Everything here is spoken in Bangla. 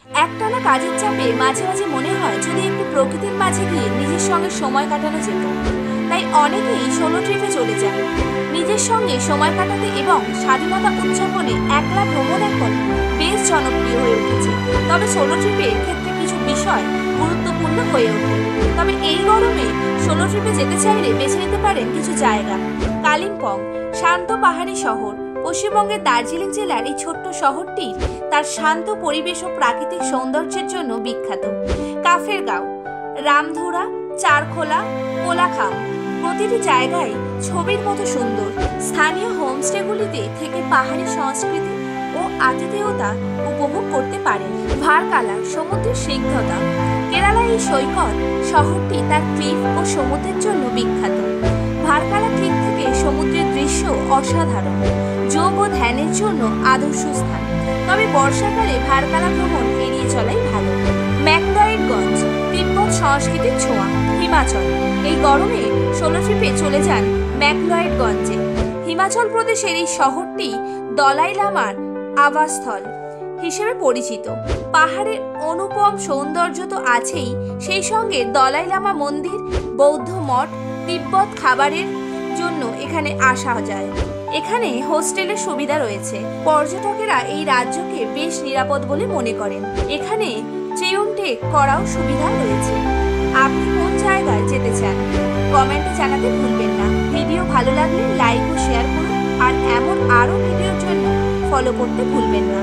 একটানা কাজের চাপে মাঝে মাঝে মনে হয় যদি একটু প্রকৃতির মাঝে গিয়ে নিজের সঙ্গে সময় কাটানো যেত। তাই অনেকেই সোলো ট্রিপে চলে যান নিজের সঙ্গে সময় কাটাতে এবং স্বাধীনতা উদযাপনে। একলা ভ্রমণ এখন বেশ জনপ্রিয় হয়ে উঠেছে, তবে সোলো ট্রিপের ক্ষেত্রে কিছু বিষয় গুরুত্বপূর্ণ হয়ে ওঠে। তবে এই গরমে সোলো ট্রিপে যেতে চাইলে বেছে নিতে পারেন কিছু জায়গা। কালিম্পং শান্ত পাহাড়ি শহর। পশ্চিমবঙ্গের দার্জিলিং জেলার এই ছোট্ট শহরটি তার শান্ত পরিবেশ ও প্রাকৃতিক সৌন্দর্যের জন্য বিখ্যাত। কাফের গাঁও, রামধুরা, চারখোলা, কোলাখাম প্রতিটি জায়গায় ছবির মতো সুন্দর। স্থানীয় হোমস্টেগুলিতে থেকে পাহাড়ি সংস্কৃতি ও আতিথেয়তা উপভোগ করতে পারেন। ভারকালা সমুদ্রের স্নিগ্ধতা। কেরালা এই সৈকত শহরটি তার ক্লিফ ও সমুদ্রের জন্য বিখ্যাত। ভারকালা ক্লিফ থেকে সমুদ্রের দৃশ্য অসাধারণ। যোগ ও ধ্যানের জন্য আদর্শ স্থান, তবে বর্ষাকালে ভারকালা ভ্রমণ এড়িয়ে চলাই ভালো। ম্যাকলয়েডগঞ্জ তিব্বত সংস্কৃতির ছোঁয়া। হিমাচল এই গরমে সোলো ট্রিপে চলে যান ম্যাকলয়েডগঞ্জে। হিমাচল প্রদেশের এই শহরটি দলাই লামার আবাসস্থল হিসেবে পরিচিত। পাহাড়ের অনুপম সৌন্দর্য তো আছেই, সেই সঙ্গে দলাই লামা মন্দির, বৌদ্ধ মঠ, তিব্বত খাবারের জন্য এখানে আসা যায়। এখানে হোস্টেলের সুবিধা রয়েছে। পর্যটকেরা এই রাজ্যকে বেশ নিরাপদ বলে মনে করেন। এখানে চেয়ুনটে করাও সুবিধা রয়েছে। আপনি কোন জায়গায় যেতে চান কমেন্টে জানাতে ভুলবেন না। ভিডিও ভালো লাগলে লাইক ও শেয়ার করুন, আর এমন আরও ভিডিওর জন্য ফলো করতে ভুলবেন না।